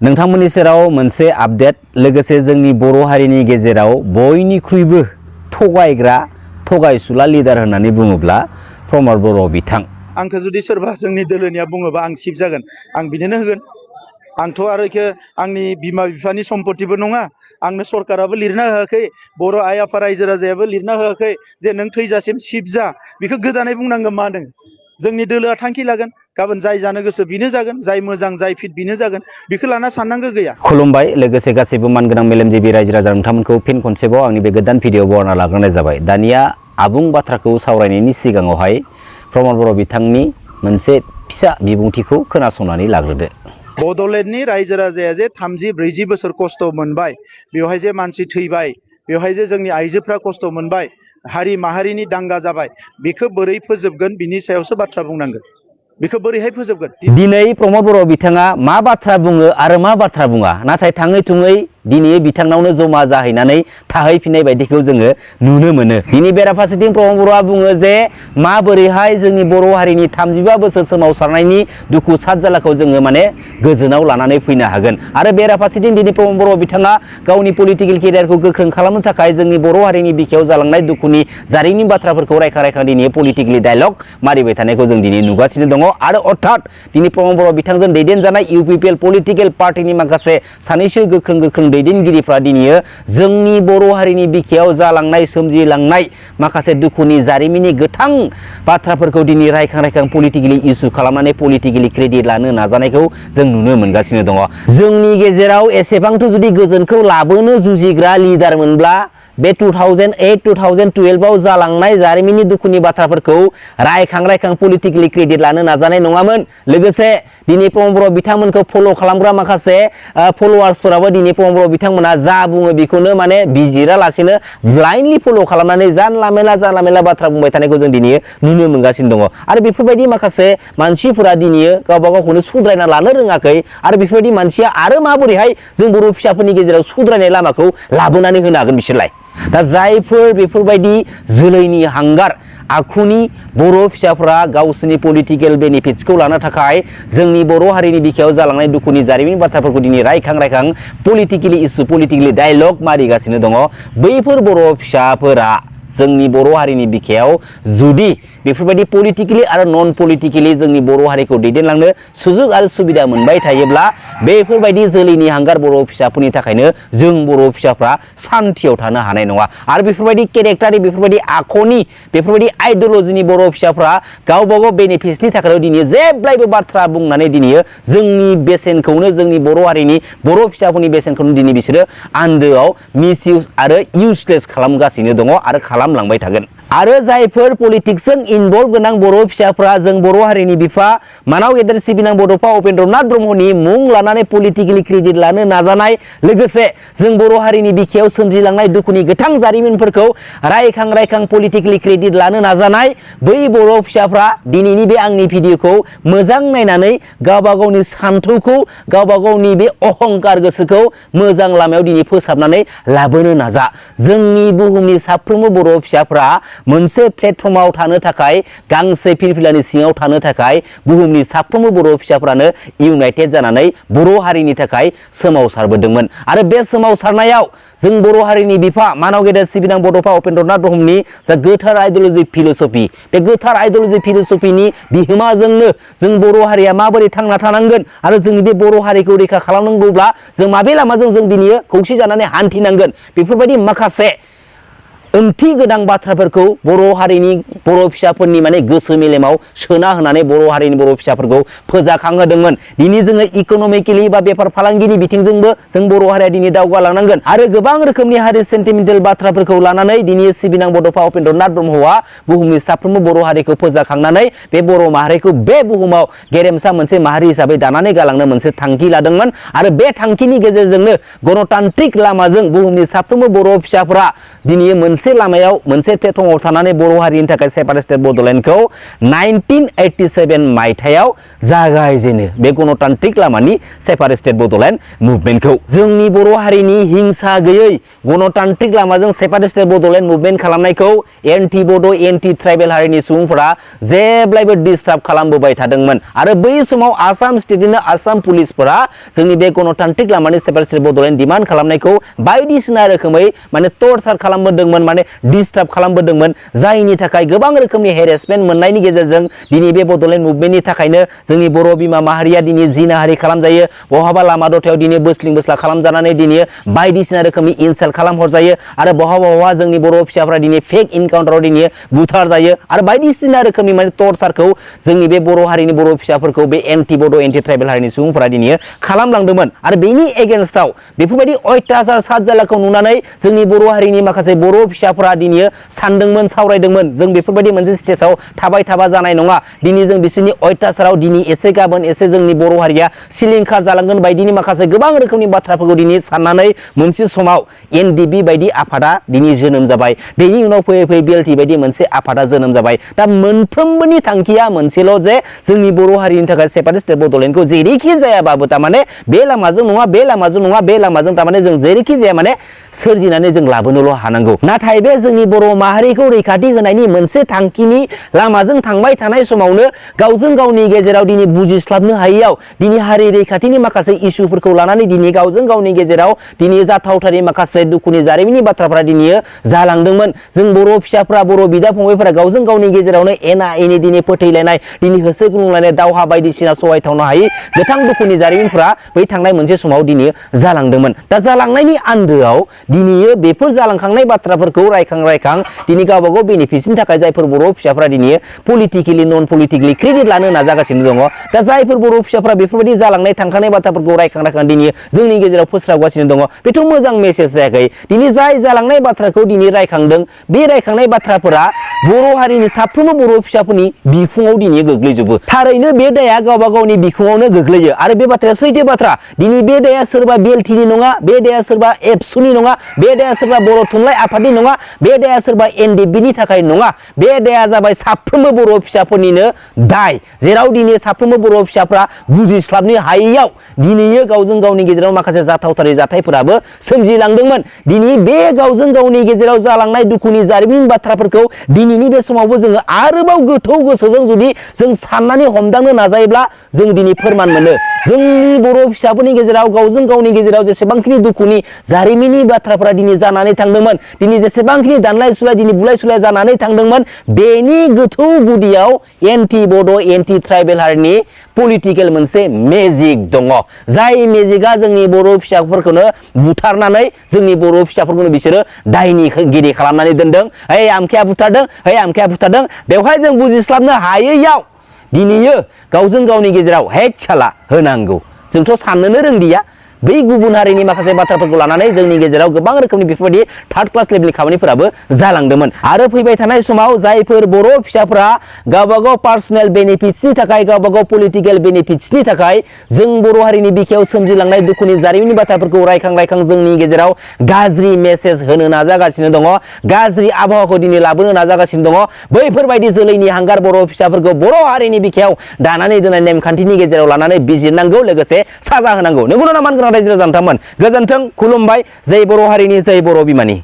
नोंथांमोननि सेराव मोनसे आपडेट लोगोसे जोंनि बर' हारिनि गेजेराव बयनिख्रुइबो थगायग्रा थगायसुला लिडार होननानै बुङोब्ला प्रमद बर' बिथां। आंखौ जुदि सोरबा जोंनि दोलोनिया बुङोबा आं सिफ जागोन, आं बिदिनो होगोन। आंथ' आरो इखो आंनि बिमा बिफानि सम्पतिबो नङा, आंनो सरकाराबो लिरना होआखै, बर' आइ आफा रायजो राजायाबो लिरना होआखै जे नों थैजासिम सिफ जा। बेखौ गोदानै बुंनांगोन मा होनदों? जोंनि दोलोआ थांखि लागोन, गाबोन जाय जानो गोसो बिनो जागोन, जाय मोजां जाय फिट बिनो जागोन, बेखौ लाना साननांगौ गैया। खुलुमबाय लोगोसे गासैबो मानगोनां मेलेमजिबि रायजो राजा नोंथांमोनखौ फिन खनसेबाव आंनि बे गोदान भिडिअ बरायना लाग्रोनाय जाबाय। दानिया आबुं बाथ्राखौ सावरायनायनि सिगाङावहाय प्रमद बर' बिथांनि मोनसे फिसा बिबुंथिखौ खोनासंनानै लाग्रोदो। बड'लेण्डनि रायजो राजाया जे 30-40 बोसोर खस्थ' मोनबाय, बेवहाय जे मानसि थैबाय, बेवहाय जे जोंनि आइजोफ्रा खस्थ' मोनबाय, हारि माहारिनि दांगा जाबाय, बेखौ बोरै फोजोबगोन बिनि सायावसो बाथ्रा बुंनांगोन। बेखौ बोरैहाय फोजोबगोन? दिनै प्रमद बर' बिथाङा मा बाथ्रा बुङो आरो मा बाथ्रा बुङा, नाथाय थाङै थुङै दिनै बिथांनावनो जमा जाहैनानै थाहैफिननाय बायदिखौ जोङो नुनो मोनो। दिनै बेराफारसेथिं प्रमद बर'आ बुङो जे माबोरैहाय जोंनि बर' हारिनि 35 बोसोर सोमावसारनायनि दुखु सात जालाखौ जोङो गोजोनाव लानानै फैनो हागोन। आरो बेराफारसेथिं दिनै प्रमद बर' बिथाङा गावनि पलिटिकेल केरियारखौ गोख्रों खालामनो थाखाय जोंनि बर' हारिनि बिखायाव जालांनाय दुखुनि जारिमिन बाथ्राफोरखौ रायखां रायखां दिनै पलिटिकेलि डायलग मारिबाय थानायखौ जों दिनै नुगासिनो दङ। आरो अर्थात दिनै प्रमद बर' बिथांजों दैदेनजानाय इउपिपिएल पलिटिकेल पार्टिनि माखासे सानैसो गोख्रों दैदेनगिरिफ्रा दिनै जोंनि बर' हारिनि बिखायाव जालांनाय सोमजिलांनाय माखासे दुखुनि जारिमिननि गोथां बाथ्राफोरखौ दिनै रायखां रायखां पलिटिकेलि इस्यु खालामनानै पलिटिकेलि क्रेडिट लानो नाजानायखौ जों नुनो मोनगासिनो दङ। जोंनि गेजेराव एसेबांथ' जुदि गोजोनखौ लाबोनो जुजिग्रा लिडार मोनब्ला बे 2008-2012आव जालांनाय जारिमिननि दुखुनि बाथ्राफोरखौ रायखां रायखां पलिटिकेलि क्रेडिट लानो नाजानाय नङामोन। लोगोसे दिनै प्रमद बर' बिथांमोनखौ फल' खालामग्रा माखासे फल'वार्सफोराबो दिनै प्रमद बर' बिथांमोना जा बुङो बेखौनो बिजिरालासेनो ब्लाइन्डलि फल' खालामनानै जानला मेला बाथ्रा बुंबाय थानायखौ जों दिनै नुनो मोनगासिनो दङ। आरो बेफोरबायदि माखासे मानसिफोरा दिनै गावबा गावखौनो सुद्रायना लानो रोङाखै। आरो बेफोरबायदि मानसिया आरो माबोरैहाय जों बर' फिसाफोरनि गेजेराव सुद्रायनाय लामाखौ लाबोनानै होनो हागोन बिसोरलाय? दा जायफोर बेफोरबायदि जोलैनि हांगार आखुनि बर' फिसाफोरा गावसोरनि पलिटिकेल बेनिफिट्सखौ लानो थाखाय जोंनि बर' हारिनि बिखायाव जालांनाय दुखुनि जारिमिन बाथ्राफोरखौ दिनै रायखां रायखां पलिटिकेलि इस्यु पलिटिकेलि डायलग मारिगासिनो दङ। बैफोर बर' फिसाफोरा जोंनि बर' हारिनि बिखायाव जुदि बेफोरबायदि पलिटिकेलि आरो नन पलिटिकेलि जोंनि बर' हारिखौ दैदेनलांनो सुजुग आरो सुबिदा मोनबाय थायोब्ला बेफोरबायदि जोलैनि हांगार बर' फिसाफोरनि थाखायनो जों बर' फिसाफ्रा सान्थियाव थानो हानाय नङा। आरो बेफोरबायदि केरेक्टारनि बेफोरबायदि आखुनि बेफोरबायदि आइडियलजिनि बर' फिसाफ्रा गावबा गाव बेनिफिट्सनि थाखाय दिनै जेब्लायबो बाथ्रा बुंनानै दिनै जोंनि बेसेनखौनो जोंनि बर' हारिनि बर' फिसाफोरनि बेसेनखौनो दिनै बिसोरो आन्दोआव मिसइउज आरो इउसलेस खालामगासिनो दङ आरो खालामलांबाय थागोन। आरो जायफोर पलिटिक्सजों इनभल्भ गोनां बर' फिसाफ्रा जों बर' हारिनि बिफा मानाव गेदेर सिबिनां बड'फा उपेन्द्रनाथ ब्रह्मनि मुं लानानै पलिटिकेलि क्रेडिट लानो नाजानाय, लोगोसे जों बर' हारिनि बिखायाव सोमजिलांनाय दुखुनि गोथां जारिमिनफोरखौ रायखां रायखां पलिटिकेलि क्रेडिट लानो नाजानाय बै बर' फिसाफ्रा दिनैनि बे आंनि भिडिअखौ मोजां नायनानै गावबा गावनि सान्थौखौ गावबा गावनि बे अहंकार गोसोखौ मोजां लामायाव दिनै फोसाबनानै लाबोनो नाजा। जोंनि बुहुमनि साफ्रोमबो बर' फिसाफ्रा मोनसे प्लेटफर्माव थानो थाखाय, गांसे फिरफिलानि सिङाव थानो थाखाय बुहुमनि साफ्रोमबो बर' फिसाफ्रानो इउनाइटेड जानानै बर' हारिनि थाखाय सोमावसारबोदोंमोन। आरो बे सोमावसारनायाव जों बर' हारिनि बिफा मानाव गेदेर सिबिनां बड'फा उपेन्द्रनाथ ब्रह्मनि जा गोथार आइडियलजि फिल'सफि, बे गोथार आइडियलजि फिल'सफिनि बिहोमाजोंनो जों बर' हारिया माबोरै थांना थानांगोन आरो जोंनि बे बर' हारिखौ रैखा खालामनांगौब्ला जों माबे लामाजों जों दिनै खौसे जानानै हान्थिनांगोन, बेफोरबायदि माखासे ओंथि गोनां बाथ्राफोरखौ बर' हारिनि बर' फिसाफोरनि गोसो मेलेमाव सोना होनानै बर' हारिनि बर' फिसाफोरखौ फोजाखांहोदोंमोन। दिनै जोङो इक'नमिकेलि बा बेफार फालांगिनि बिथिंजोंबो जों बर' हारिया दिनै दावगालांनांगोन। आरो गोबां रोखोमनि हारि सेन्टिमेन्टेल बाथ्राफोरखौ लानानै दिनै सिबिनां बड'फा उपेन्द्रनाथ ब्रह्मआ बुहुमनि साफ्रोमबो बर' हारिखौ फोजाखांनानै बे बर' माहारिखौ बे बुहुमाव गेरेमसा मोनसे माहारि हिसाबै दानानै गालांनो मोनसे थांखि लादोंमोन। आरो बे थांखिनि गेजेरजोंनो गणतान्त्रिक लामाजों बुहुमनि साफ्रोमबो बर' फिसाफोरा दिनै मोनसे लामायाव मोनसे प्लेटफर्माव थानानै बर' हारिनि थाखाय सेपारेट स्टेट बड'लेण्डखौ 1987 मायथाइयाव जागायजेनो बे गणतान्त्रिक लामानि सेपारेट स्टेट बड'लेण्ड मुभमेन्टखौ। जोंनि बर' हारिनि हिंसा गैयै गणतान्त्रिक लामाजों सेपारेट स्टेट बड'लेण्ड मुभमेन्ट खालामनायखौ एन्टि बड' एन्टि ट्राइबेल हारिनि सुबुंफोरा जेब्लायबो डिस्टार्ब खालामबोबाय थादोंमोन आरो बै समाव आसाम स्टेटनिनो आसाम पुलिसफोरा जोंनि बे गणतान्त्रिक लामानि सेपारेट स्टेट बड'लेण्ड डिमान्ड खालामनायखौ बायदिसिना रोखोमै माने टर्चार खालामबोदोंमोन, माने डिस्टार्ब खालामबोदोंमोन, जायनि थाखाय गोबां रोखोमनि हेरेसमेन्ट मोननायनि गेजेरजों दिनै बे बड'लेण्ड मुभमेन्टनि थाखायनो जोंनि बर' बिमा माहारिया दिनै जिनाहारि खालामजायो, बहाबा लामा दथायाव दिनै बोस्लिं बोस्ला खालामजानानै दिनै बायदिसिना रोखोमनि इनसाल्ट खालामहरजायो आरो बहाबा जोंनि बर' फिसाफ्रा दिनै फेक इनकाउन्टाराव दिनै बुथार जायो आरो बायदिसिना रोखोमनि माने टर्चारखौ जोंनि बे बर' हारिनि बर' फिसाफोरखौ बे एन्टि बड' एन्टि ट्राइबेल हारिनि सुबुंफोरा दिनै खालामलांदोंमोन आरो बेनि एगेन्स्टआव बेफोरबायदि अयथासार सातजालाखौ नुनानै जोंनि बर' हारिनि माखासे बर' फिसाफोरा दिनै सानदोंमोन, सावरायदोंमोन, जों बेफोरबायदि मोनसे स्टेजाव थाबाय थाबा जानाय नङा, दिनै जों बिसोरनि अयथासाराव दिनै एसे गाबोन एसे जोंनि बर' हारिया सिलिंखार जालांगोन बायदिनि माखासे गोबां रोखोमनि बाथ्राफोरखौ दिनै साननानै मोनसे समाव एनडिबि बायदि आफादा दिनै जोनोम जाबाय। बेनि उनाव फैयै फैयै बिएलटि बायदि मोनसे आफादा जोनोम जाबाय। दा मोनफ्रोमबोनि थांखिया मोनसेल' जे जोंनि बर' हारिनि थाखाय सेपारेट स्टेट बड'लेण्डखौ जेरैखि जायाबाबो थारमाने बे लामाजों नङा, बे लामाजों नङा, बे लामाजों थारमाने जों जेरैखि जाया माने सोरजिनानै जों लाबोनोल' हानांगौ। नाथाय बे जोंनि बर' माहारिखौ रैखाथि होनायनि मोनसे थांखिनि लामाजों थांबाय थानाय समावनो गावजों गावनि गेजेराव दिनै बुजिस्लाबनो हायैयाव दिनै हारि रैखाथिनि माखासे इसुफोरखौ लानानै दिनै गावजों गावनि गेजेराव दिनै जाथावथारि माखासे दुखुनि जारिमिननि बाथ्राफोरा दिनै जालांदोंमोन। जों बर' फिसाफ्रा, बर' बिदा फंबायफोरा गावजों गावनि गेजेरावनो एना एनि दिनै फोथैलायनाय, दिनै होसो गुलुंलायनाय, दावहा बायदिसिना सहायथावनो हायै गोथां दुखुनि जारिमिनफोरा बै थांनाय मोनसे समाव दिनै जालांदोंमोन। दा जालांनायनि आन्दोआव दिनै बेफोर जालांखांनाय बाथ्राफोरखौ रायखां दिनै गावबा गाव बेनिफिटनि थाखाय जायफोर बर' फिसाफ्रा दिनै पलिटिकेलि नन पलिटिकेलि क्रेडिट लानो नाजागासिनो दङ। दा जायफोर बर' फिसाफ्रा बेफोरबायदि जालांनाय थांखानाय बाथ्राफोरखौ रायखां दिनै जोंनि गेजेराव फोस्रावगासिनो दङ, बेथ' मोजां मेसेज जायाखै। दिनै जाय जालांनाय बाथ्राखौ दिनै रायखांदों बे रायखांनाय बाथ्राफोरा बर' हारिनि साफ्रोमबो बर' फिसाफोरनि बिखुङाव दिनै गोग्लैजोबो। थारैनो बे दाया गावबा गावनि बिखुङावनो गोग्लैयो आरो बे बाथ्राया सैथो बाथ्रा। दिनै बे दाया सोरबा बिएलटिनि नङा, बे दाया सोरबा एबसुनि नङा, बे दाया सोरबा बर' थुनलाइ आफादनि नङा, बे दाया सोरबा एनडिएफबिनि थाखाय नङा, बे दाया जाबाय साफ्रोमबो बर' फिसाफोरनिनो दाय। जेराव दिनै साफ्रोमबो बर' फिसाफ्रा बुजिस्लाबनो हायैयाव दिनैयो गावजों गावनि गेजेराव माखासे जाथावथारै जाथायफोराबो सोमजिलांदोंमोन। दिनै बे गावजों गावनि गेजेराव जालांनाय दुखुनि जारिमिन बाथ्राफोरखौ दिनैनि बे समावबो जोङो आरोबाव गोथौ गोसोजों जुदि जों साननानै हमदांनो नाजायोब्ला जों दिनै फोरमान मोनो जोंनि बर' फिसाफोरनि गेजेराव गावजों गावनि गेजेराव जेसेबांखिनि दुखुनि जारिमिननि बाथ्राफोरा दिनै जानानै थांदोंमोन, दिनै जेसेबांखिनि दानलाय सुलाय दिनै बुलाय सुलाय जानानै थांदोंमोन, बेनि गोथौ गुदियाव एन्टि बड' एन्टि ट्राइबेल हारिनि पलिटिकेल मोनसे मेजिक दङ। जाय मेजिकआ जोंनि बर' फिसाफोरखौनो बुथारनानै जोंनि बर' फिसाफोरखौनो बिसोरो दायनिगिरि खालामनानै दोनदों। है आमखेया बुथारदों, है आमखेया बुथारदों। बेवहाय जों बुजिस्लाबनो हायैयाव दिनैयो गावजों गावनि गेजेराव हेड साला होनांगौ जोंथ' साननोनो रोंदिया। बै गुबुन हारिनि माखासे बाथ्राफोरखौ लानानै जोंनि गेजेराव गोबां रोखोमनि बेफोरबायदि थार्ड क्लास लेभेलनि खामानिफोराबो जालांदोंमोन आरो फैबाय थानाय समाव जायफोर बर' फिसाफ्रा गावबागाव पार्सनेल बेनिफिट्सनि थाखाय, गावबागाव पलिटिकेल बेनिफिट्सनि थाखाय जों बर' हारिनि बिखायाव सोमजिलांनाय दुखुनि जारिमिननि बाथ्राफोरखौ रायखां जोंनि गेजेराव गाज्रि मेसेज होनो नाजागासिनो दङ, गाज्रि आबहावाखौ दिनै लाबोनो नाजागासिनो दङ। बैफोरबायदि जोलैनि हांगार बर' फिसाफोरखौ बर' हारिनि बिखायाव दानानै दोननाय नेमखान्थिनि गेजेराव लानानै बिजिरनांगौ, लोगोसे साजा होनांगौ। नंगौना नङा रायजो जानथामोन। गोजोन्थों, खुलुमबाय। जै बर' हारिनि, जै बर' बिमानि।